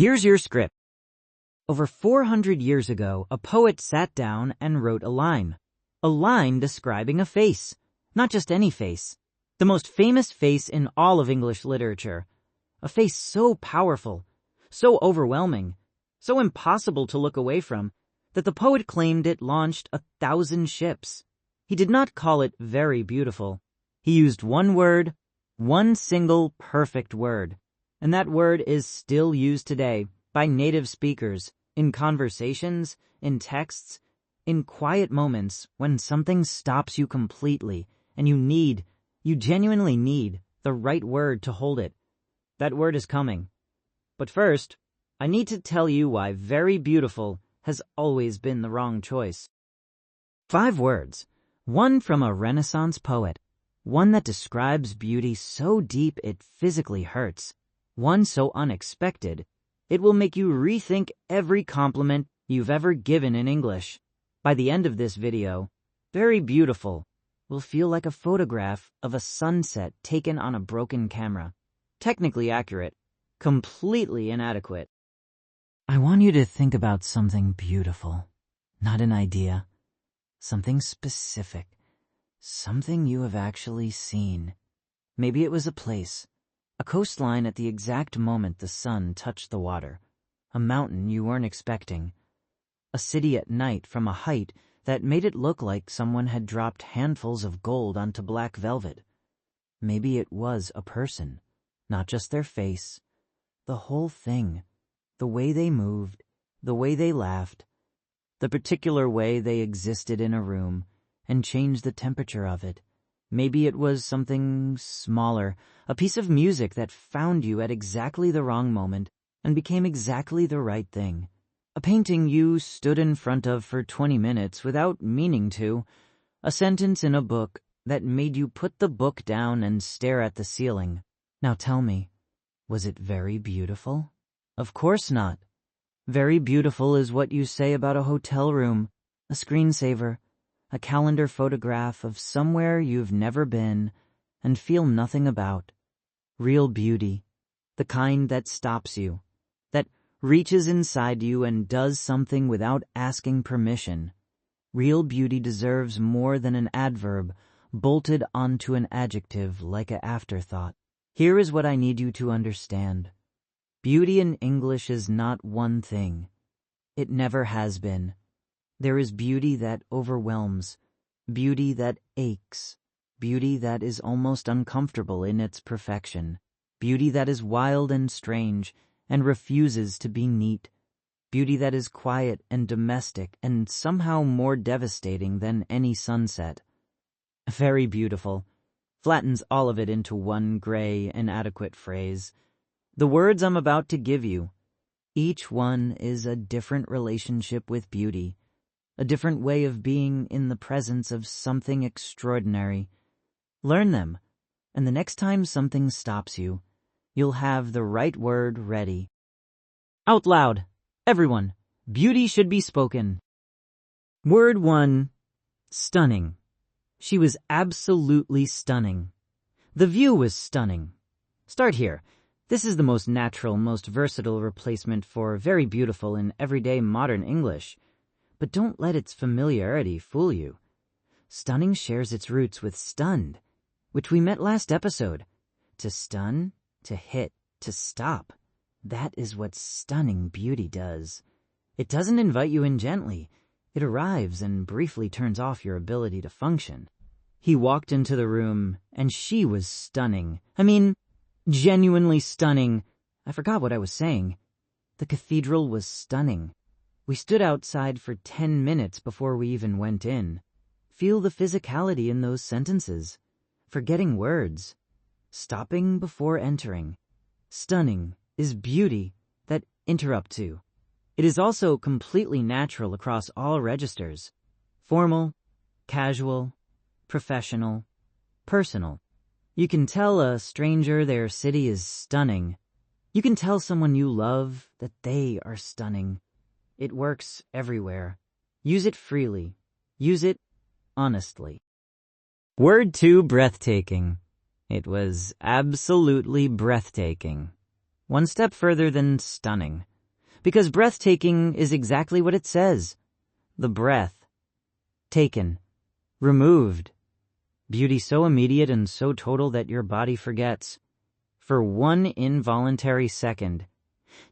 Here's your script. Over 400 years ago, a poet sat down and wrote a line describing a face, not just any face, the most famous face in all of English literature, a face so powerful, so overwhelming, so impossible to look away from, that the poet claimed it launched 1,000 ships. He did not call it very beautiful. He used one word, one single perfect word, and that word is still used today by native speakers, in conversations, in texts, in quiet moments when something stops you completely and you genuinely need the right word to hold it. That word is coming. But first, I need to tell you why very beautiful has always been the wrong choice. 5 words, one from a Renaissance poet, one that describes beauty so deep it physically hurts, one so unexpected it will make you rethink every compliment you've ever given in English. By the end of this video, very beautiful will feel like a photograph of a sunset taken on a broken camera. Technically accurate, completely inadequate. I want you to think about something beautiful, not an idea, something specific, something you have actually seen. Maybe it was a place, a coastline at the exact moment the sun touched the water, a mountain you weren't expecting, a city at night from a height that made it look like someone had dropped handfuls of gold onto black velvet. Maybe it was a person, not just their face, the whole thing, the way they moved, the way they laughed, the particular way they existed in a room and changed the temperature of it. Maybe it was something smaller, a piece of music that found you at exactly the wrong moment and became exactly the right thing. A painting you stood in front of for 20 minutes without meaning to. A sentence in a book that made you put the book down and stare at the ceiling. Now tell me, was it very beautiful? Of course not. Very beautiful is what you say about a hotel room, a screensaver, a calendar photograph of somewhere you've never been and feel nothing about. Real beauty, the kind that stops you, that reaches inside you and does something without asking permission. Real beauty deserves more than an adverb bolted onto an adjective like an afterthought. Here is what I need you to understand. Beauty in English is not one thing. It never has been. There is beauty that overwhelms, beauty that aches, beauty that is almost uncomfortable in its perfection, beauty that is wild and strange and refuses to be neat, beauty that is quiet and domestic and somehow more devastating than any sunset. Very beautiful flattens all of it into one gray, inadequate phrase. The words I'm about to give you, each one is a different relationship with beauty, a different way of being in the presence of something extraordinary. Learn them, and the next time something stops you, you'll have the right word ready. Out loud, everyone, beauty should be spoken. Word 1, stunning. She was absolutely stunning. The view was stunning. Start here. This is the most natural, most versatile replacement for very beautiful in everyday modern English. But don't let its familiarity fool you. Stunning shares its roots with stunned, which we met last episode. To stun, to hit, to stop. That is what stunning beauty does. It doesn't invite you in gently. It arrives and briefly turns off your ability to function. He walked into the room, and she was stunning. I mean, genuinely stunning. I forgot what I was saying. The cathedral was stunning. We stood outside for 10 minutes before we even went in. Feel the physicality in those sentences. Forgetting words. Stopping before entering. Stunning is beauty that interrupts you. It is also completely natural across all registers. Formal, casual, professional, personal. You can tell a stranger their city is stunning. You can tell someone you love that they are stunning. It works everywhere. Use it freely. Use it honestly. Word 2, breathtaking. It was absolutely breathtaking. One step further than stunning. Because breathtaking is exactly what it says. The breath. Taken. Removed. Beauty so immediate and so total that your body forgets. For one involuntary second.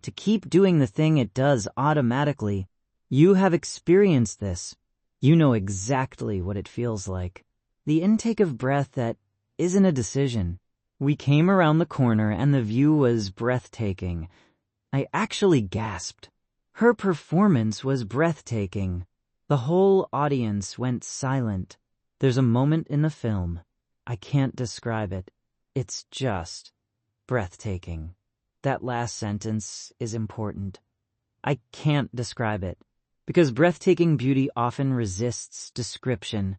To keep doing the thing it does automatically. You have experienced this. You know exactly what it feels like. The intake of breath that isn't a decision. We came around the corner and the view was breathtaking. I actually gasped. Her performance was breathtaking. The whole audience went silent. There's a moment in the film. I can't describe it. It's just breathtaking. That last sentence is important. I can't describe it, because breathtaking beauty often resists description.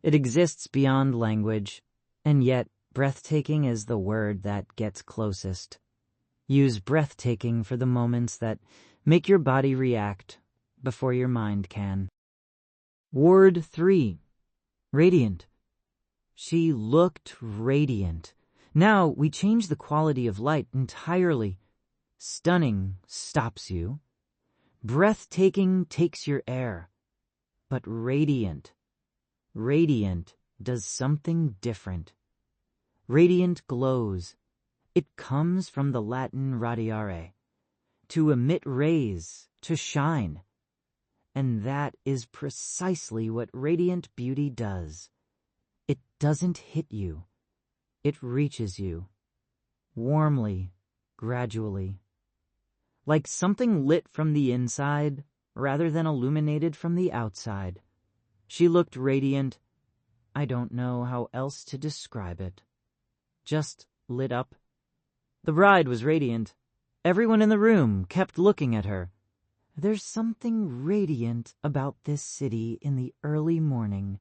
It exists beyond language, and yet breathtaking is the word that gets closest. Use breathtaking for the moments that make your body react before your mind can. Word 3. Radiant. She looked radiant. Now we change the quality of light entirely. Stunning stops you. Breathtaking takes your air. But radiant does something different. Radiant glows. It comes from the Latin radiare, to emit rays, to shine. And that is precisely what radiant beauty does. It doesn't hit you. It reaches you. Warmly, gradually. Like something lit from the inside, rather than illuminated from the outside. She looked radiant. I don't know how else to describe it. Just lit up. The bride was radiant. Everyone in the room kept looking at her. There's something radiant about this city in the early morning.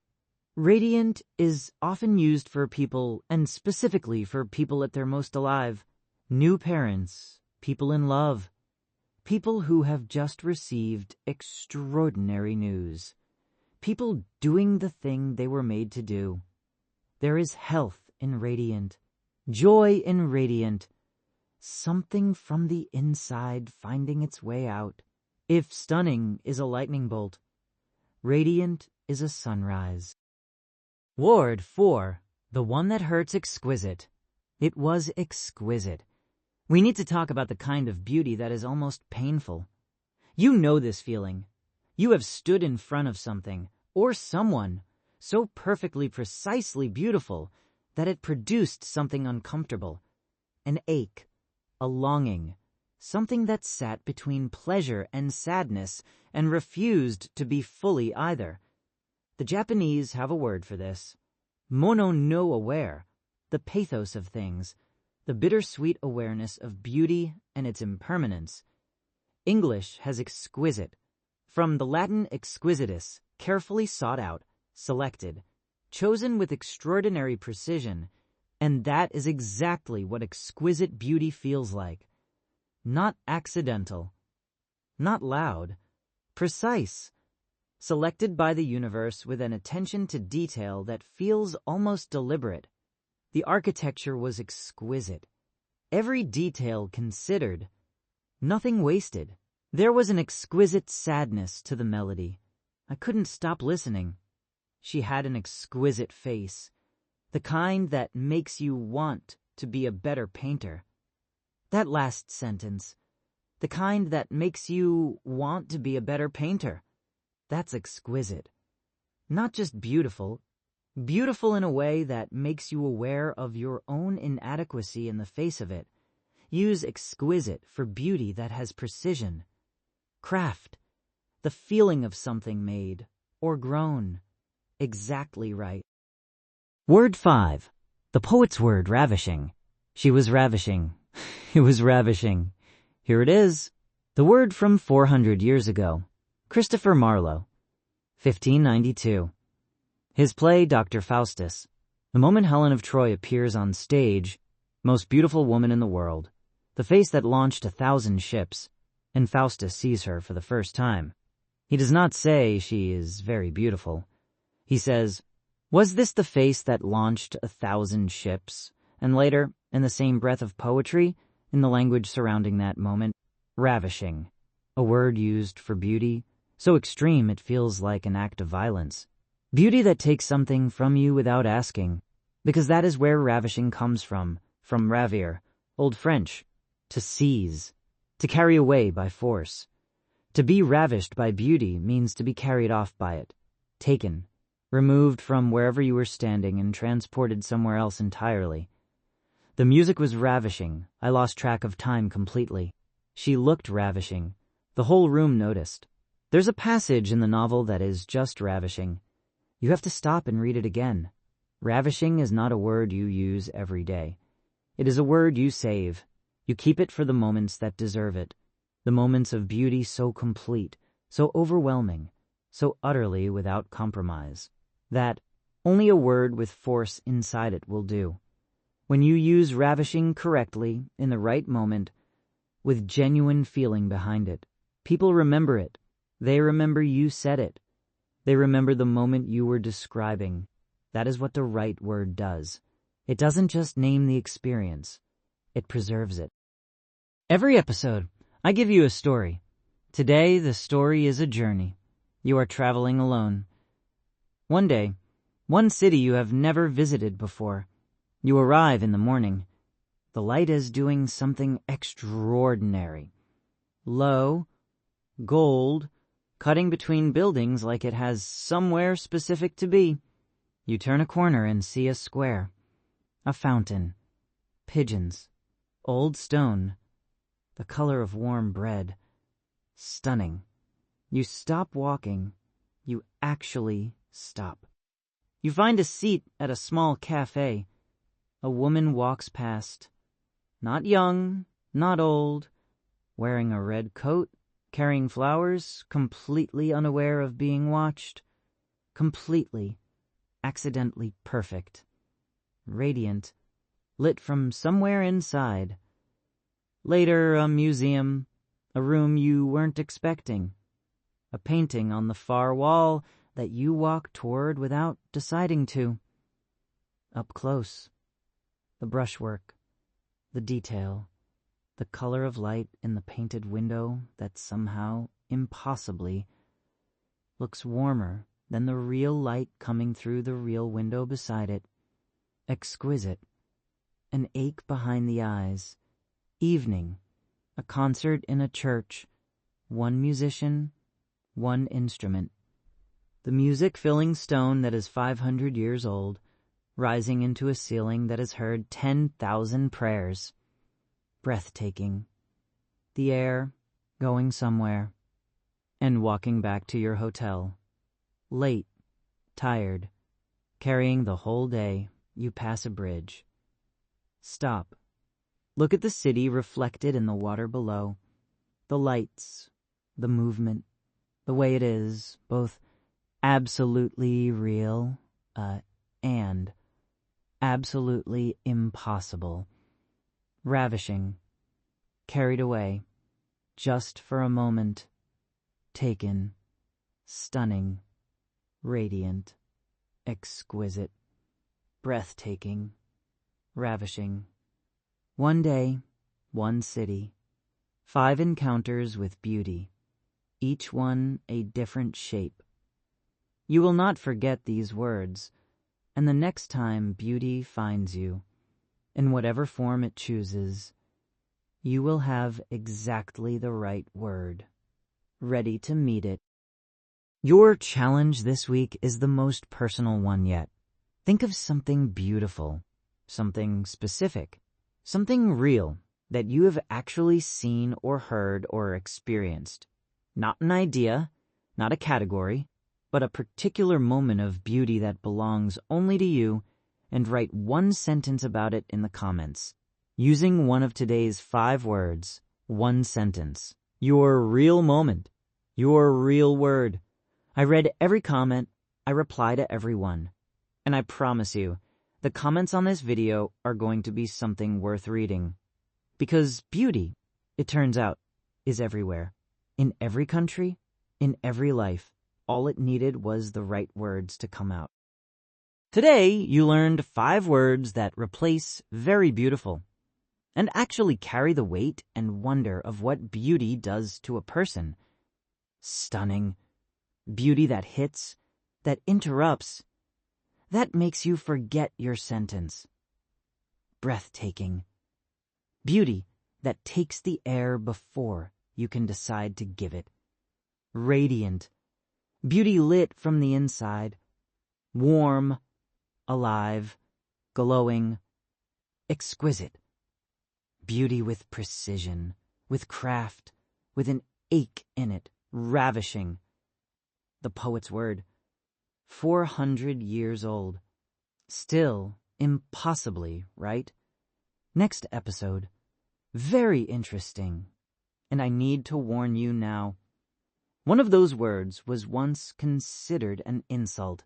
Radiant is often used for people, and specifically for people at their most alive. New parents, people in love, people who have just received extraordinary news. People doing the thing they were made to do. There is health in radiant, joy in radiant, something from the inside finding its way out. If stunning is a lightning bolt, radiant is a sunrise. Word 4. The one that hurts exquisite. It was exquisite. We need to talk about the kind of beauty that is almost painful. You know this feeling. You have stood in front of something, or someone, so perfectly precisely beautiful that it produced something uncomfortable. An ache, a longing, something that sat between pleasure and sadness and refused to be fully either. The Japanese have a word for this. Mono no aware, the pathos of things, the bittersweet awareness of beauty and its impermanence. English has exquisite, from the Latin exquisitus, carefully sought out, selected, chosen with extraordinary precision, and that is exactly what exquisite beauty feels like. Not accidental, not loud, precise, selected by the universe with an attention to detail that feels almost deliberate. The architecture was exquisite. Every detail considered. Nothing wasted. There was an exquisite sadness to the melody. I couldn't stop listening. She had an exquisite face, the kind that makes you want to be a better painter. That last sentence, the kind that makes you want to be a better painter. That's exquisite. Not just beautiful. Beautiful in a way that makes you aware of your own inadequacy in the face of it. Use exquisite for beauty that has precision. Craft. The feeling of something made or grown. Exactly right. Word 5. The poet's word, ravishing. She was ravishing. It was ravishing. Here it is. The word from 400 years ago. Christopher Marlowe. 1592. His play, Dr. Faustus. The moment Helen of Troy appears on stage, most beautiful woman in the world, the face that launched 1,000 ships, and Faustus sees her for the first time. He does not say she is very beautiful. He says, "Was this the face that launched 1,000 ships?" And later, in the same breath of poetry, in the language surrounding that moment, ravishing. a word used for beauty, so extreme it feels like an act of violence. Beauty that takes something from you without asking, because that is where ravishing comes from ravir, Old French, to seize, to carry away by force. To be ravished by beauty means to be carried off by it, taken, removed from wherever you were standing and transported somewhere else entirely. The music was ravishing. I lost track of time completely. She looked ravishing. The whole room noticed. There's a passage in the novel that is just ravishing. You have to stop and read it again. Ravishing is not a word you use every day. It is a word you save. You keep it for the moments that deserve it. The moments of beauty so complete, so overwhelming, so utterly without compromise, that only a word with force inside it will do. When you use ravishing correctly, in the right moment, with genuine feeling behind it, people remember it. They remember you said it. They remember the moment you were describing. That is what the right word does. It doesn't just name the experience. It preserves it. Every episode, I give you a story. Today, the story is a journey. You are traveling alone. One day, one city you have never visited before. You arrive in the morning. The light is doing something extraordinary. Low, gold, cutting between buildings like it has somewhere specific to be. You turn a corner and see a square, a fountain, pigeons, old stone, the color of warm bread. Stunning. You stop walking. You actually stop. You find a seat at a small cafe. A woman walks past. Not young, not old, wearing a red coat, carrying flowers, completely unaware of being watched. Completely, accidentally perfect. Radiant, lit from somewhere inside. Later, a museum, a room you weren't expecting. A painting on the far wall that you walk toward without deciding to. Up close, the brushwork, the detail, the color of light in the painted window that somehow, impossibly, looks warmer than the real light coming through the real window beside it. Exquisite. An ache behind the eyes. Evening. A concert in a church. One musician, one instrument. The music filling stone that is 500 years old, rising into a ceiling that has heard 10,000 prayers. Breathtaking. The air, going somewhere. And walking back to your hotel. Late, tired, carrying the whole day, you pass a bridge. Stop. Look at the city reflected in the water below. The lights, the movement, the way it is, both absolutely real and absolutely impossible. Ravishing. Carried away. Just for a moment. Taken. Stunning. Radiant. Exquisite. Breathtaking. Ravishing. One day, one city. 5 encounters with beauty. Each one a different shape. You will not forget these words, and the next time beauty finds you, in whatever form it chooses, you will have exactly the right word, ready to meet it. Your challenge this week is the most personal one yet. Think of something beautiful, something specific, something real that you have actually seen or heard or experienced. Not an idea, not a category, but a particular moment of beauty that belongs only to you, and write one sentence about it in the comments. Using one of today's 5 words, one sentence. Your real moment. Your real word. I read every comment. I reply to every one. And I promise you, the comments on this video are going to be something worth reading. Because beauty, it turns out, is everywhere. In every country, in every life. All it needed was the right words to come out. Today, you learned 5 words that replace very beautiful. and actually carry the weight and wonder of what beauty does to a person. Stunning. Beauty that hits, that interrupts, that makes you forget your sentence. Breathtaking. Beauty that takes the air before you can decide to give it. Radiant. Beauty lit from the inside. Warm, alive, glowing, exquisite. Beauty with precision, with craft, with an ache in it, ravishing. The poet's word. 400 years old. Still impossibly right. Next episode. Very interesting. And I need to warn you now. One of those words was once considered an insult.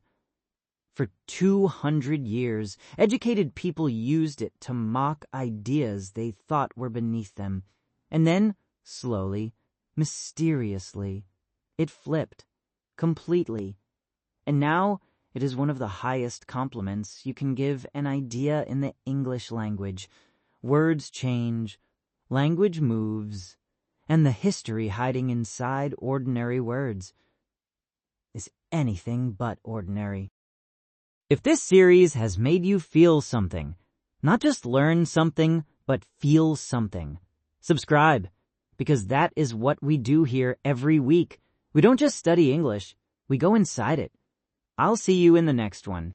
For 200 years, educated people used it to mock ideas they thought were beneath them. And then, slowly, mysteriously, it flipped, completely. And now it is one of the highest compliments you can give an idea in the English language. Words change, language moves, and the history hiding inside ordinary words is anything but ordinary. If this series has made you feel something, not just learn something, but feel something, subscribe, because that is what we do here every week. We don't just study English, we go inside it. I'll see you in the next one.